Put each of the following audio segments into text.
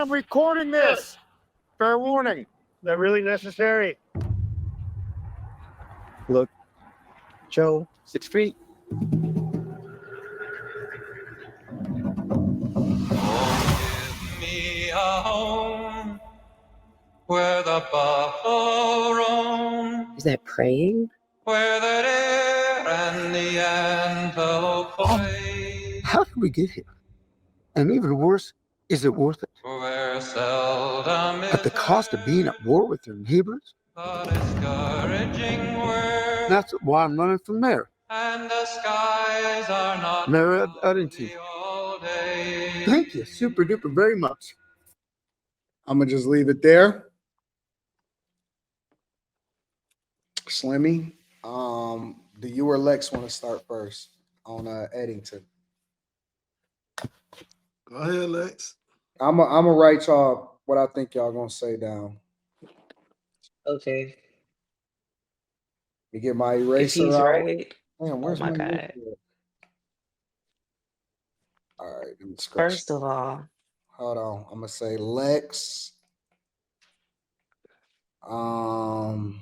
I'm recording this. Fair warning. Is that really necessary? Look, Joe, 6 feet. Give me a home where the buffalo roam, Is that praying? where the deer and the antelope play, How did we get here? And even worse, is it worth it? where seldom At the is cost of being at war with their neighbors? the discouraging word, That's why I'm running for mayor. and the skies are not Mayor of Eddington. cloudy all day. Thank you super duper very much. I'm gonna just leave it there. Slimmy, do you or Lex want to start first on Eddington? Go ahead, Lex. I'm gonna write y'all what I think y'all gonna say down. Okay. You get my If eraser he's out. right, Damn, oh where's my my God. eraser? All right, let me scratch. First of all, Hold on. I'm gonna say Lex. Um,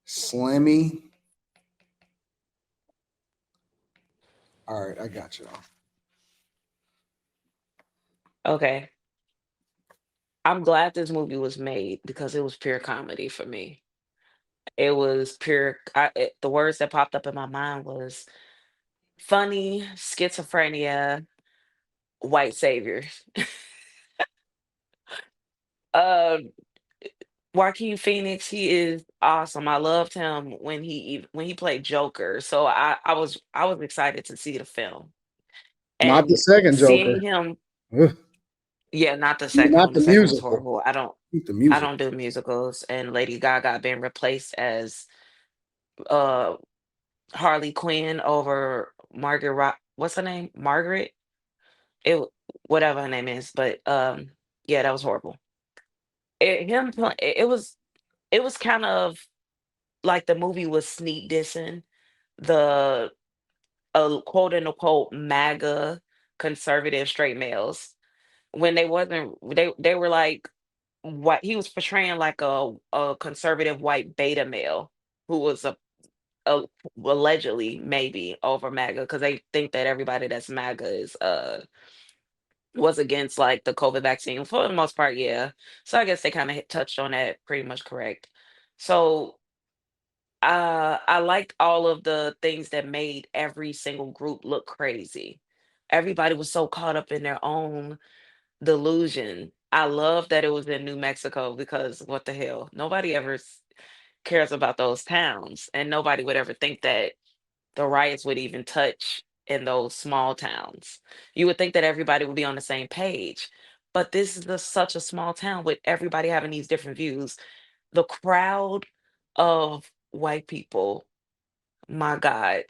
Slimmy. All right, I got y'all. okay. I'm glad this movie was made because it was pure comedy for me. It was the words that popped up in my mind was funny, schizophrenia, white savior. Uh, Joaquin Phoenix, he is awesome. I loved him when he played Joker. So I was excited to see the film Not the and second seeing Joker. him. Ugh, Yeah, not the second not one. The the second one was musical. horrible. Keep the I music. don't do musicals, and Lady Gaga being replaced as uh Harley Quinn over what's her name? Margaret? Whatever her name is, but yeah, that was horrible. It was kind of like the movie was sneak dissing the quote unquote MAGA conservative straight males when they wasn't they were like what he was portraying like a conservative white beta male who was a allegedly maybe over MAGA because they think that everybody that's MAGA is was against like the COVID vaccine for the most part, yeah. So I guess they kind of touched on that pretty much correct. So I liked all of the things that made every single group look crazy. Everybody was so caught up in their own delusion. I love that it was in New Mexico because what the hell? Nobody ever cares about those towns, and nobody would ever think that the riots would even touch in those small towns. You would think that everybody would be on the same page, but this is such a small town with everybody having these different views. The crowd of white people, my God,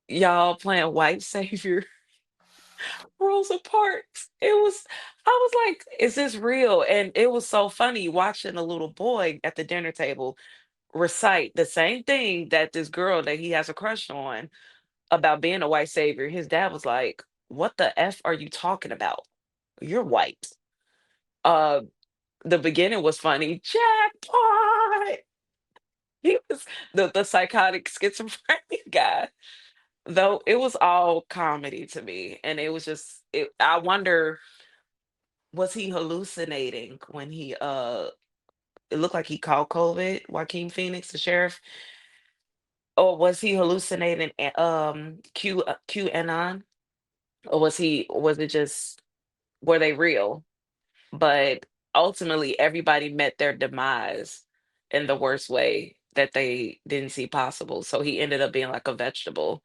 y'all playing white savior Rosa Parks. I was like, is this real? And it was so funny watching a little boy at the dinner table recite the same thing that this girl that he has a crush on about being a white savior. His dad was like, "What the f are you talking about? You're white." Uh, the beginning was funny. Jackpot. He was the psychotic schizophrenic guy. Though it was all comedy to me, and it was just. I wonder, was he hallucinating when he It looked like he caught COVID. Joaquin Phoenix, the sheriff, or was he hallucinating? QAnon, or was it just were they real? But ultimately, everybody met their demise in the worst way that they didn't see possible. So he ended up being like a vegetable.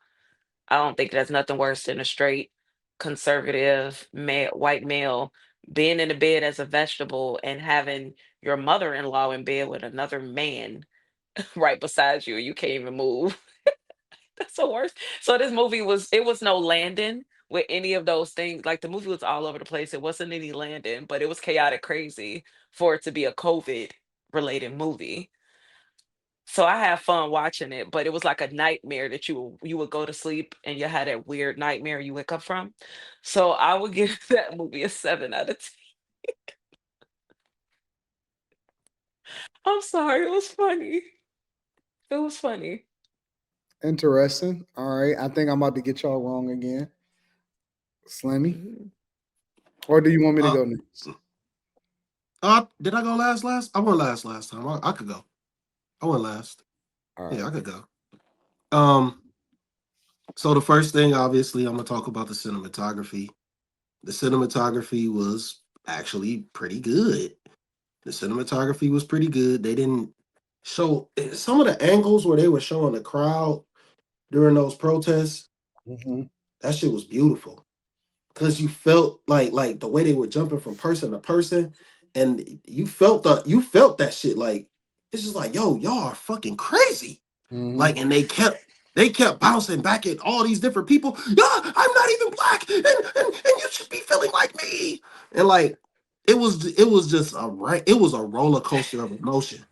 I don't think there's nothing worse than a straight conservative male, white male being in the bed as a vegetable and having your mother-in-law in bed with another man right beside you. You can't even move. That's the worst. So this movie was no landing with any of those things. Like the movie was all over the place. It wasn't any landing, but it was chaotic crazy for it to be a COVID related movie. So I had fun watching it, but it was like a nightmare that you would go to sleep and you had that weird nightmare you wake up from. So I would give that movie a 7 out of 10. I'm sorry, it was funny. It was funny. Interesting. All right. I think I'm about to get y'all wrong again. Slimmy. Mhm. Or do you want me to Uh, go next? did I go last? I went last time. I could go. I went last. All Yeah, right. I could go. Um, so the first thing, obviously, I'm gonna talk about the cinematography. The cinematography was actually pretty good. The cinematography was pretty good. They didn't show some of the angles where they were showing the crowd during those protests. Mm-hmm. That shit was beautiful because you felt like the way they were jumping from person to person, and you felt that shit. Like it's just like, yo, y'all are fucking crazy. Mm-hmm. Like, and they kept bouncing back at all these different people. Yeah, I'm not even black, and you should be feeling like me. And like, it was just it was a roller coaster of emotion.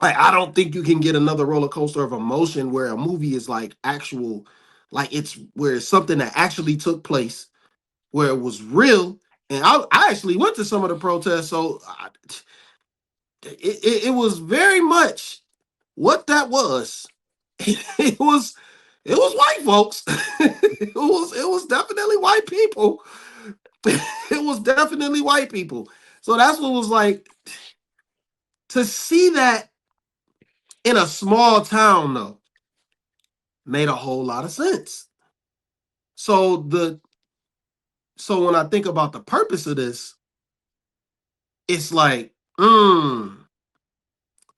Like, I don't think you can get another roller coaster of emotion where a movie is like actual, like it's where it's something that actually took place, where it was real. And I actually went to some of the protests, so it was very much what that was. It was white folks. It was definitely white people. It was definitely white people. So that's what was like to see that in a small town though made a whole lot of sense. So when I think about the purpose of this, it's like,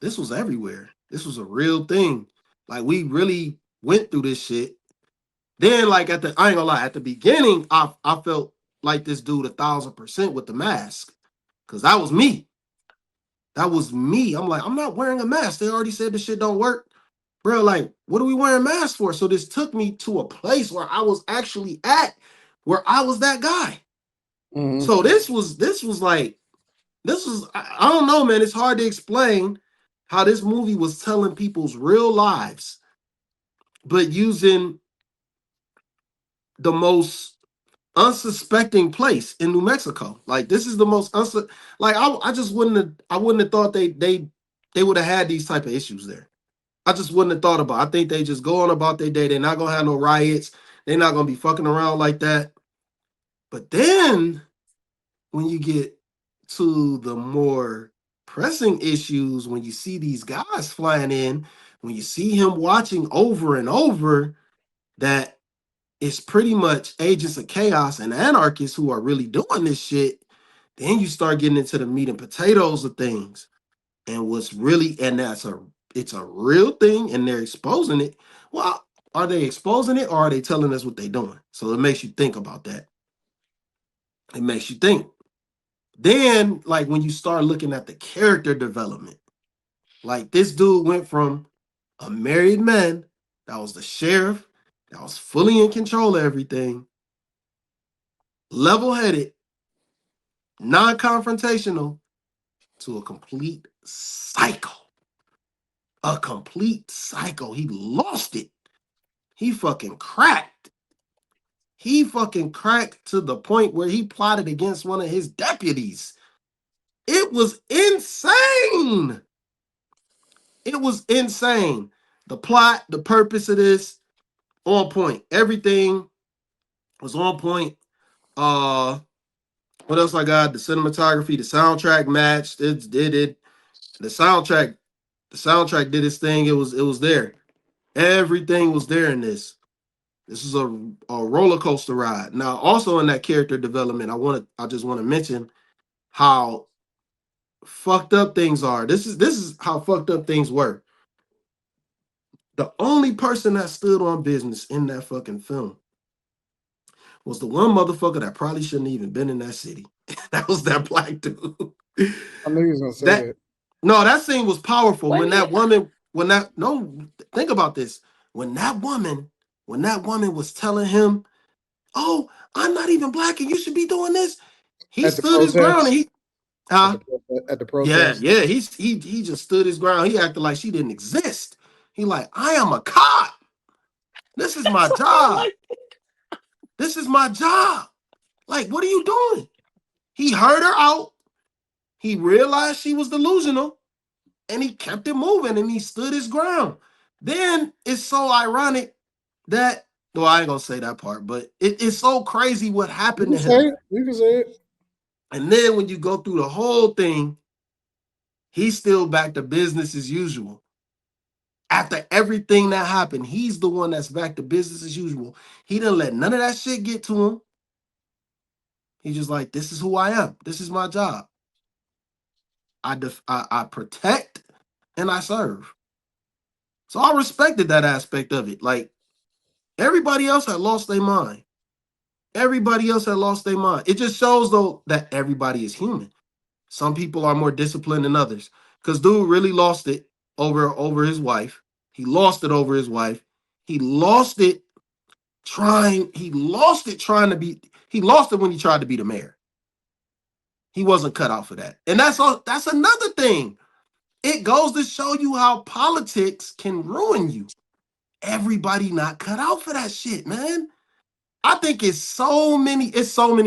this was everywhere. This was a real thing. Like we really went through this shit. Then, like I ain't gonna lie, at the beginning, I felt like this dude 1,000% with the mask. Cause that was me. That was me. I'm like, I'm not wearing a mask. They already said this shit don't work. Bro, like, what are we wearing masks for? So this took me to a place where I was actually at, where I was that guy. Mm-hmm. So this was like, I don't know, man. It's hard to explain how this movie was telling people's real lives, but using the most unsuspecting place in New Mexico. Like this is the most like I just wouldn't have thought they would have had these type of issues there. I just wouldn't have thought about. I think they just go on about their day. They're not gonna have no riots. They're not gonna be fucking around like that. But then when you get to the more pressing issues, when you see these guys flying in, when you see him watching over and over, that it's pretty much agents of chaos and anarchists who are really doing this shit, then you start getting into the meat and potatoes of things. And what's really, and it's a real thing, and they're exposing it. Well, are they exposing it or are they telling us what they're doing? So it makes you think about that. It makes you think. Then, like when you start looking at the character development, like this dude went from a married man that was the sheriff, that was fully in control of everything, level-headed, non-confrontational, to a complete psycho. A complete psycho. He lost it. He fucking cracked. He fucking cracked to the point where he plotted against one of his deputies. It was insane. It was insane. The plot, the purpose of this, on point. Everything was on point. What else I got? The cinematography, the soundtrack matched. It did it. The soundtrack did its thing. It was there. Everything was there in this. This is a roller coaster ride. Now, also in that character development, I just want to mention how fucked up things are. This is how fucked up things were. The only person that stood on business in that fucking film was the one motherfucker that probably shouldn't even been in that city. That was that black dude. I knew he was gonna say That that. no, that scene was powerful When when he that woman, when that no, think about this. When that woman was telling him, "Oh, I'm not even black and you should be doing this." He At the stood his ground and protest. he Huh? At the Yeah, protest. yeah. He just stood his ground. He acted like she didn't exist. He like, I am a cop. This is my That's why I job. like it. This is my job. Like, what are you doing? He heard her out. He realized she was delusional, and he kept it moving, and he stood his ground. Then it's so ironic that, well, I ain't gonna say that part, but it's so crazy what You happened can to say him. it. You can say it. And then when you go through the whole thing, he's still back to business as usual. After everything that happened, he's the one that's back to business as usual. He didn't let none of that shit get to him. He's just like, this is who I am. This is my job. I protect and I serve. So I respected that aspect of it. Like everybody else had lost their mind. Everybody else had lost their mind. It just shows though that everybody is human. Some people are more disciplined than others. Because dude really lost it over his wife. He lost it over his wife. He lost it trying to be, he lost it when he tried to be the mayor. He wasn't cut out for that. And that's another thing. It goes to show you how politics can ruin you. Everybody not cut out for that shit, man. I think it's so many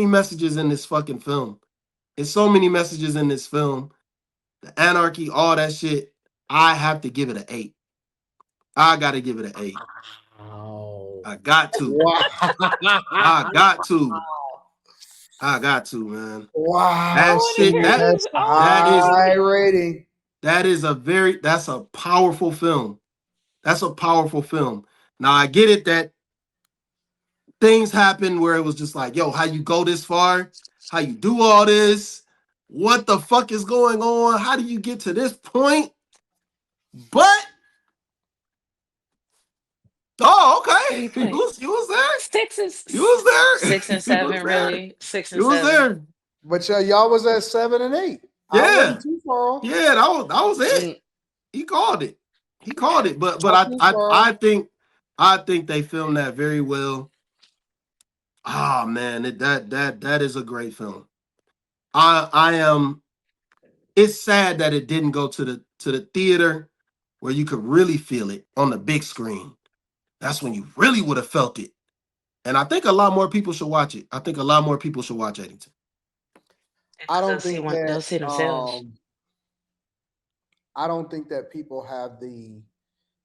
messages in this fucking film. It's so many messages in this film. The anarchy, all that shit. I have to give it an 8. I gotta give it an 8. Wow. I got to. Wow. I got to. I got to, man. I Wow. That want to shit, hear Slimmy, that that's his. a I want to that hear is his high opinion. rating. that's a powerful film. That's a powerful film. Now I get it that things happen where it was just like, yo, how you go this far? How you do all this? What the fuck is going on? How do you get to this point? But oh, What do okay. you think? You was there. Six and You was there. six and You was seven, there. really? Six and You was seven. there. But y'all was at 7 and 8. I Yeah. wasn't too far off. Yeah, that was it. Mm, He called it. He called it. But Not I too I far I off. think I think they filmed that very well. Ah man, that is a great film. I am it's sad that it didn't go to the theater where you could really feel it on the big screen. That's when you really would have felt it. And I think a lot more people should watch it. I think a lot more people should watch Eddington. I because don't think they'll that see themselves. I don't think that people have the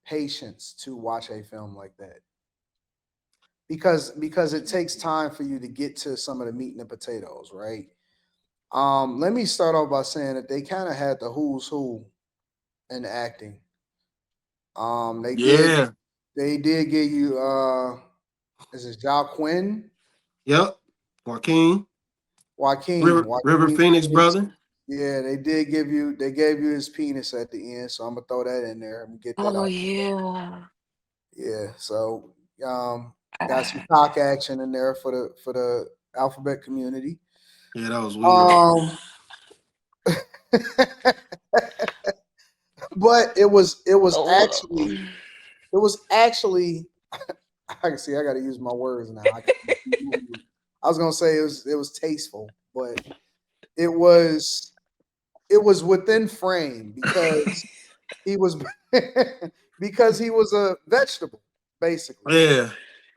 patience to watch a film like that. Because it takes time for you to get to some of the meat and the potatoes, right? Let me start off by saying that they kind of had the who's who in acting. Um, they did Yeah. they did give you is it Quinn? Yep. Joaquin. River Joaquin Phoenix Phoenix. brother. Yeah, they gave you his penis at the end, so I'm gonna throw that in there and get that Oh out. yeah. Yeah, so um got some Ah, cock action in there for the alphabet community. Yeah, that was weird. Um but oh, it was actually I can see I gotta use my words now. I was gonna say it was tasteful, but it was it was within frame because he was because he was a vegetable, basically. Yeah.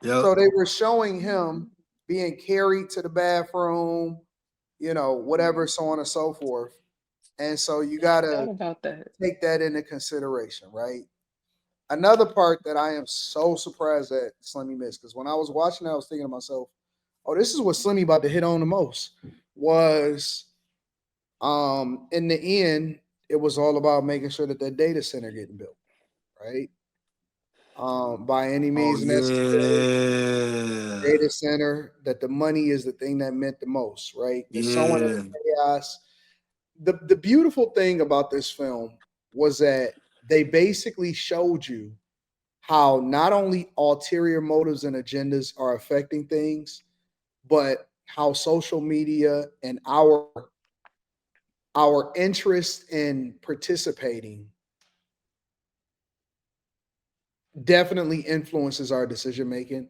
Yep. So they were showing him being carried to the bathroom, whatever, so on and so forth. And so you I gotta forgot about that. take that into consideration, right? Another part that I am so surprised that Slimmy missed, because when I was watching, I was thinking to myself, "Oh, this is what Slimmy about to hit on the most." Was in the end, it was all about making sure that that data center getting built, right? By any Oh means necessary, yeah. data center. That the money is the thing that meant the most, right? The sowing of Yeah. the chaos. The beautiful thing about this film was that they basically showed you how not only ulterior motives and agendas are affecting things, but how social media and our interest in participating definitely influences our decision making.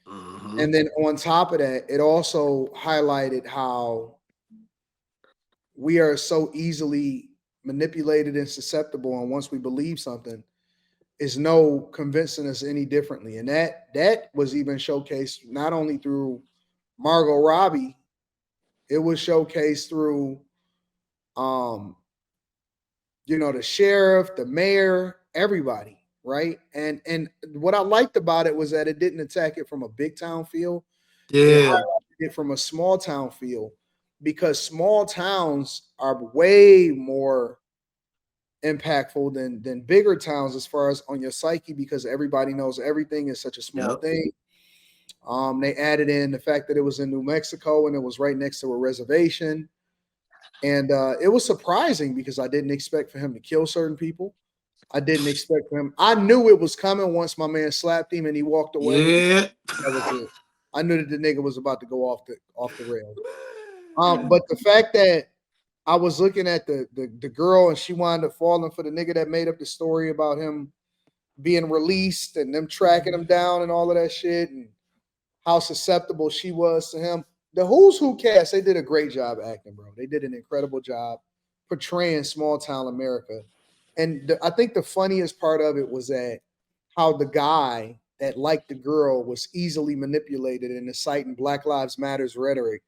Hmm. And then on top of that, it also highlighted how we are so easily manipulated and susceptible, and once we believe something, is no convincing us any differently. And that was even showcased not only through Margot Robbie, it was showcased through um the sheriff, the mayor, everybody, right? And what I liked about it was that it didn't attack it from a big town feel. It Yeah. highlighted it from a small town feel, because small towns are way more impactful than bigger towns as far as on your psyche, because everybody knows everything is such a small Yep. thing. They added in the fact that it was in New Mexico and it was right next to a reservation. And it was surprising because I didn't expect for him to kill certain people. I didn't expect for him. I knew it was coming once my man slapped him and he walked away. Yeah. That was it. I knew that the nigga was about to go off the rails. But the fact that I was looking at the girl and she wound up falling for the nigga that made up the story about him being released and them tracking him down and all of that shit, and how susceptible she was to him. The Who's Who cast, they did a great job acting, bro. They did an incredible job portraying small town America. And I think the funniest part of it was that how the guy that liked the girl was easily manipulated and inciting Black Lives Matters rhetoric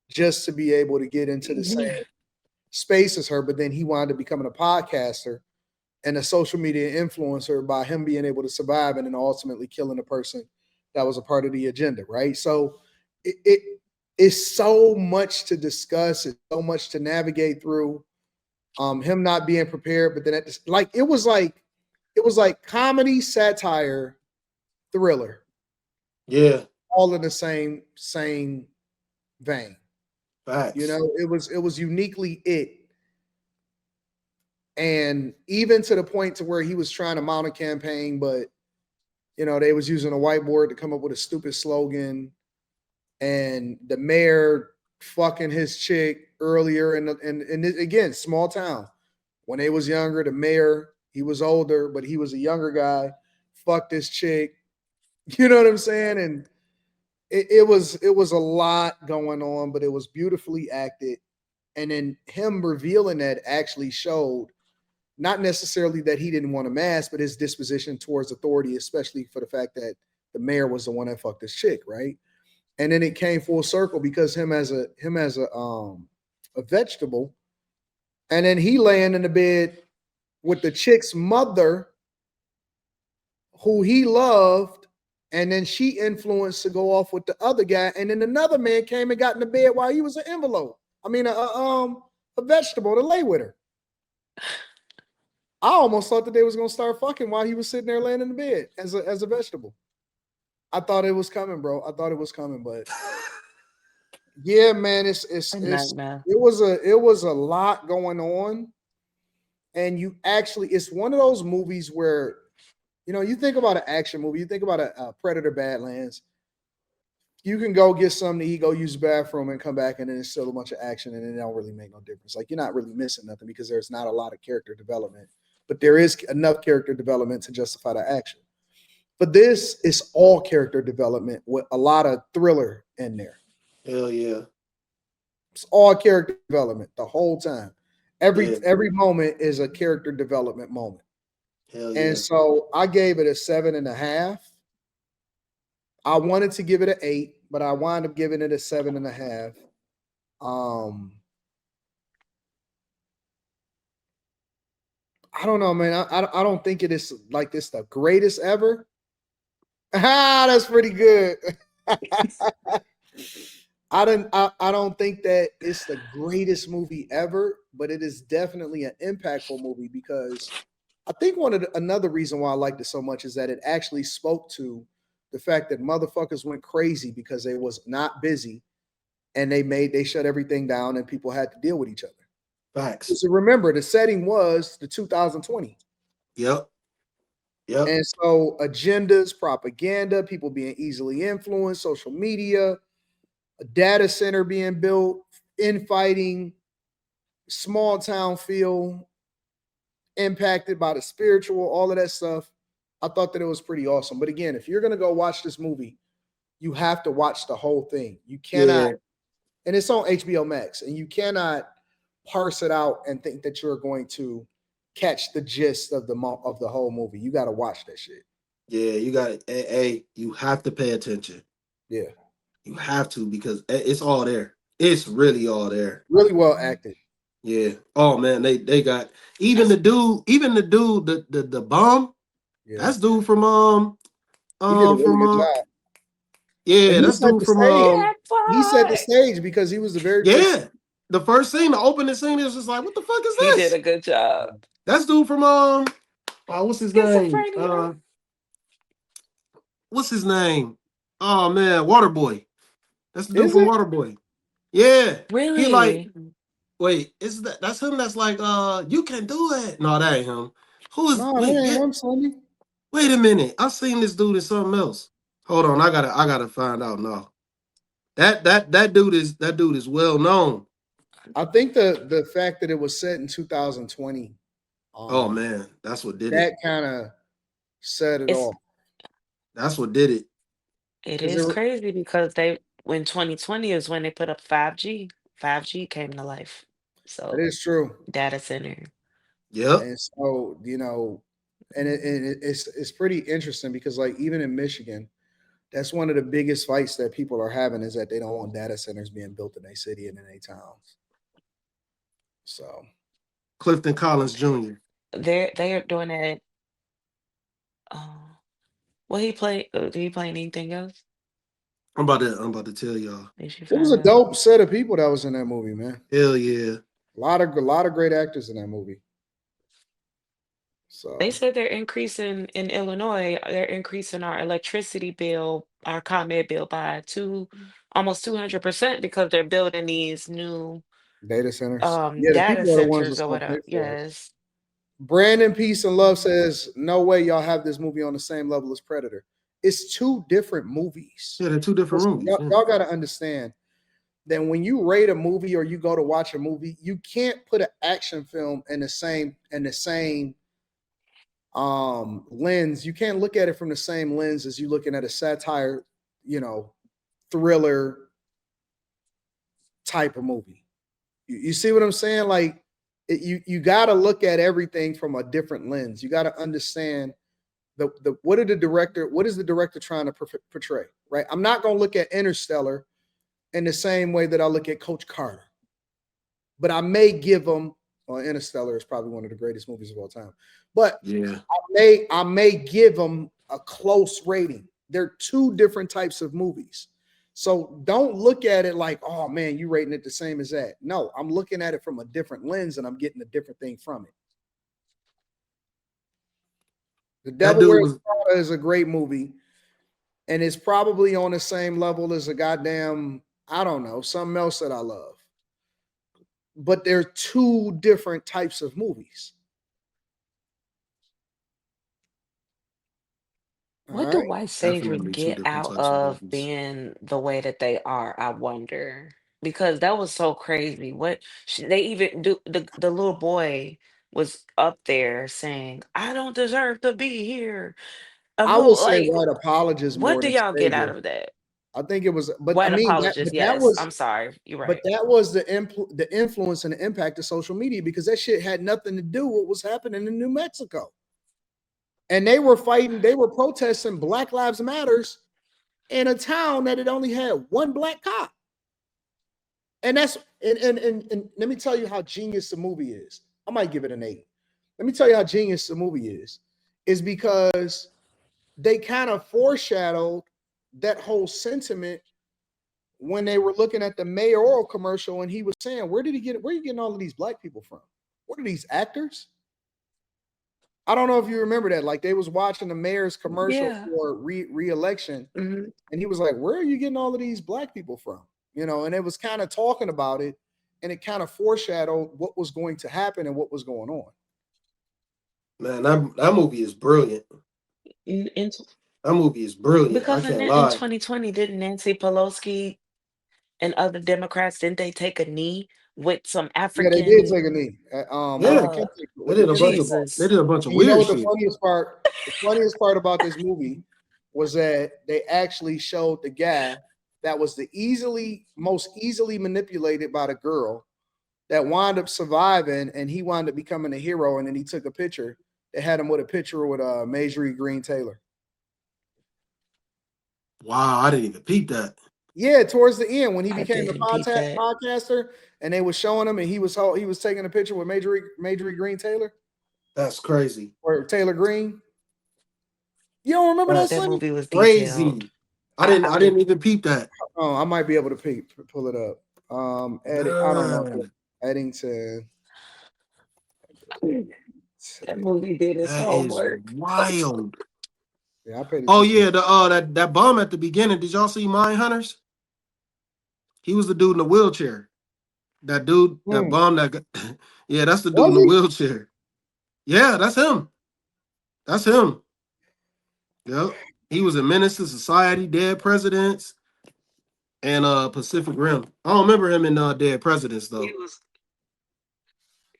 just to be able to get into the same space as her. But then he wound up becoming a podcaster and a social media influencer by him being able to survive and then ultimately killing a person that was a part of the agenda, right? So it is so much to discuss, it's so much to navigate through. Him not being prepared, but then it was like comedy, satire, thriller, Yeah. all in the same vein. Facts. It was uniquely it. And even to the point to where he was trying to mount a campaign, but they was using a whiteboard to come up with a stupid slogan, and the mayor fucking his chick earlier, and again, small town. When they was younger, the mayor, he was older, but he was a younger guy, fucked this chick. You know what I'm saying? And it was a lot going on, but it was beautifully acted. And then him revealing that actually showed not necessarily that he didn't want a mask, but his disposition towards authority, especially for the fact that the mayor was the one that fucked this chick, right? And then it came full circle because him as a vegetable, and then he laying in the bed with the chick's mother, who he loved, and then she influenced to go off with the other guy, and then another man came and got in the bed while he was an envelope. I mean, a vegetable to lay with her. I almost thought that they was gonna start fucking while he was sitting there laying in the bed as a vegetable. I thought it was coming, bro. I thought it was coming, but yeah, man, A nightmare. it was a lot going on, and you actually it's one of those movies where you think about an action movie, you think about a Predator Badlands. You can go get something to eat, go use the bathroom, and come back, and then it's still a bunch of action, and it don't really make no difference. Like, you're not really missing nothing because there's not a lot of character development, but there is enough character development to justify the action. But this is all character development with a lot of thriller in there. Hell yeah. It's all character development the whole time. Yeah. Every moment is a character development moment. Hell yeah. And so I gave it a 7.5. I wanted to give it an 8, but I wound up giving it a 7.5. I don't know, man. I don't think it is like this the greatest ever. That's pretty good. I don't think that it's the greatest movie ever, but it is definitely an impactful movie because I think another reason why I liked it so much is that it actually spoke to the fact that motherfuckers went crazy because they was not busy, and they shut everything down and people had to deal with each other. Facts. So remember, the setting was the 2020. Yep. Yep. And so agendas, propaganda, people being easily influenced, social media, a data center being built, infighting, small town feel, impacted by the spiritual, all of that stuff. I thought that it was pretty awesome. But again, if you're going to go watch this movie, you have to watch the whole thing. You cannot, Yeah. and it's on HBO Max, and you cannot parse it out and think that you're going to catch the gist of the whole movie. You got to watch that shit. Yeah, you got it. Hey, you have to pay attention. Yeah, You have to because it's all there. It's really all there. really well acted. Yeah. Oh man, they got even the dude, the bomb. Yeah, That's dude he did a really from good job. And yeah, he that's set dude the from stage. Get He set the fucked. stage because he was the very first. yeah. The first scene, the opening scene is just like, what the fuck is He did this? a good job. That's dude from what's his name? Schizophrenia. What's his name? Oh man, Waterboy. That's the dude Is from it? Waterboy. Yeah. He like, Really? wait, is that's him that's like you can do it. No, that ain't him. Who is No, wait, that ain't yeah. him, Slimmy. Wait a minute. I seen this dude in something else. Hold on, I gotta find out now. That dude is well known. I think the fact that it was set in 2020, Oh um, man, that's what did it. that kind of set it It's off. That's what did it. it Because it, is crazy because they when 2020 is when they put up 5G. 5G came to life. that So is true. data center. Yep. And so, it's pretty interesting because like even in Michigan, that's one of the biggest fights that people are having is that they don't want data centers being built in their city and in their towns. So Clifton Collins Jr. They are doing it. What he play? Did he play anything else? I'm about to tell y'all. Did you it was find a out? dope set of people that was in that movie, man. Hell yeah. A lot of great actors in that movie. They So said they're increasing in Illinois. They're increasing our electricity bill, our ComEd bill by almost 200% because they're building these new data centers. Yeah, the data people are the ones centers that's or gonna pay whatever. for it. Yes. Brandon Peace and Love says, no way y'all have this movie on the same level as Predator. It's two different movies. Yeah, they're two different Listen, movies. y'all, Yeah. y'all got to understand that when you rate a movie or you go to watch a movie, you can't put an action film in the same lens. You can't look at it from the same lens as you looking at a satire, you know, thriller type of movie. You see what I'm saying? Like you got to look at everything from a different lens. You got to understand the what is the director trying to portray, right? I'm not going to look at Interstellar in the same way that I look at Coach Carter, but I may give them. Well, Interstellar is probably one of the greatest movies of all time, but Yeah. I may give them a close rating. They're two different types of movies. So don't look at it like, oh man, you rating it the same as that. No, I'm looking at it from a different lens and I'm getting a different thing from it. The That Devil dude Wears was Prada is a great movie, and it's probably on the same level as a goddamn, I don't know, something else that I love. But they're two different types of movies. All What do right. white saviors definitely two get different out types of of movies. being the way that they are? I wonder. Because that was so crazy. They even do the little boy was up there saying, "I don't deserve to be here." A I would whole say like, white apologist what more do than y'all get out savior. of that? I think it was, but I White mean that, apologist, but that yes. was, I'm sorry. You're but right. that was the influence and the impact of social media because that shit had nothing to do with what was happening in New Mexico. And they were fighting, they were protesting Black Lives Matters in a town that had only had one black cop. And that's and let me tell you how genius the movie is. I might give it an 8. Let me tell you how genius the movie is because they kind of foreshadowed that whole sentiment when they were looking at the mayoral commercial and he was saying, where are you getting all of these black people from? What are these actors? I don't know if you remember that. Like they was watching the mayor's commercial Yeah. for re-election, Mhm. and he was like, "Where are you getting all of these black people from?" And it was kind of talking about it, and it kind of foreshadowed what was going to happen and what was going on. Man, that movie is brilliant. In That movie is brilliant. I because can't in lie. 2020, didn't Nancy Pelosi and other Democrats, didn't they take a knee with some Yeah, they did African take a knee with Yeah. McKinsey. They With did a bunch McKinsey. of they Jesus? did a bunch of And you know weird what the shit. funniest part? The funniest part about this movie was that they actually showed the guy that was the most easily manipulated by the girl that wound up surviving, and he wound up becoming a hero. And then he took a picture. They had him with a picture with Marjorie Green Taylor. Wow, I didn't even peep that. Yeah, towards the end when he I became a didn't peep that. podcaster, and they was showing him, and he was taking a picture with Marjorie Green Taylor That's crazy. or Taylor Green. You don't remember that, That's That Slimmy? movie was detailed. crazy. I didn't even peep that. Oh, I might be able to pull it up. I don't know. Man, Eddington. That movie did its that is homework. wild. Yeah, I paid Oh attention. yeah, that bomb at the beginning. Did y'all see Mine Hunters? He was the dude in the wheelchair. That dude, that Hmm. bomb that got, yeah, that's the dude in Was the he? wheelchair. Yeah, that's him. That's him. Yep. He was in Menace to Society, Dead Presidents, and Pacific Rim. I don't remember him in Dead Presidents though.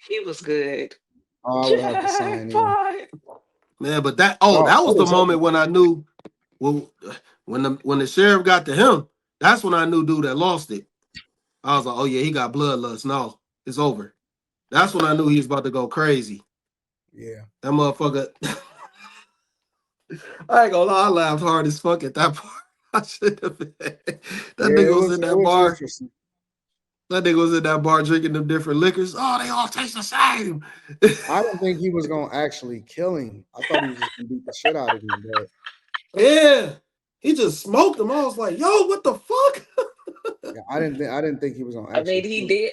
He was good. Oh, I would have to sign in. Jackpot. Man, but that Oh, was what the is moment Eddington? when I knew well when the sheriff got to him, that's when I knew dude that lost it. I was like, oh yeah, he got bloodlust. No, it's over. That's when I knew he was about to go crazy. Yeah. That motherfucker. I ain't gonna lie, I laughed hard as fuck at that part. I should have been. That Yeah, nigga was in it that was bar. interesting. That nigga was in that bar drinking them different liquors. Oh, they all taste the same. I didn't think he was gonna actually kill him. I thought he was just gonna beat the shit out of him, but Yeah. He just smoked them. I was like, yo, what the fuck? yeah, I didn't think he was gonna I mean, actually he kill him. did.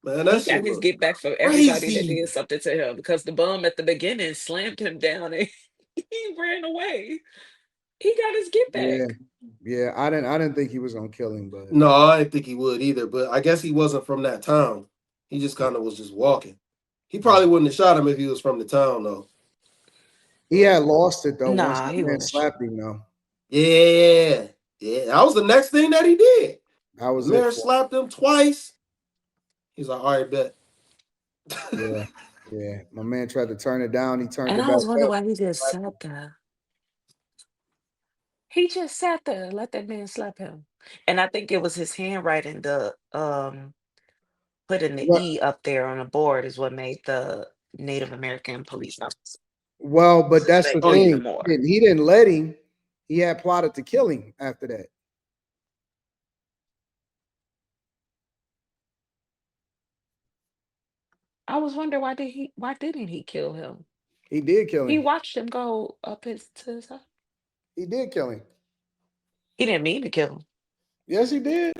Man, He that got shit his was get back from everybody that crazy. did something to him because the bum at the beginning slammed him down and he ran away. He got his get Yeah, back. yeah. I didn't think he was gonna kill him, but No, I didn't think he would either, but I guess he wasn't from that town. He just kind of was just walking. He probably wouldn't have shot him if he was from the town, though. he had lost it though once Nah, the he man wouldn't. slapped him. Though Yeah. Yeah. That was the next thing that he did. that The was it mayor for slapped him twice. He's like, all right, bet. him. Yeah, yeah. My man tried to turn it down. He turned And it I back was wondering up. why he just sat there. He just sat there and let that man slap him. And I think it was his handwriting, the putting the Well, E up there on the board is what made the Native American police officer well, but that's the suspect Oh, him yeah. even thing. more. He didn't let him. He had plotted to kill him after that. I was wondering why didn't he kill him? He did kill He him. watched him go up his to his side. He did kill him. He didn't mean to kill him. Yes, he did.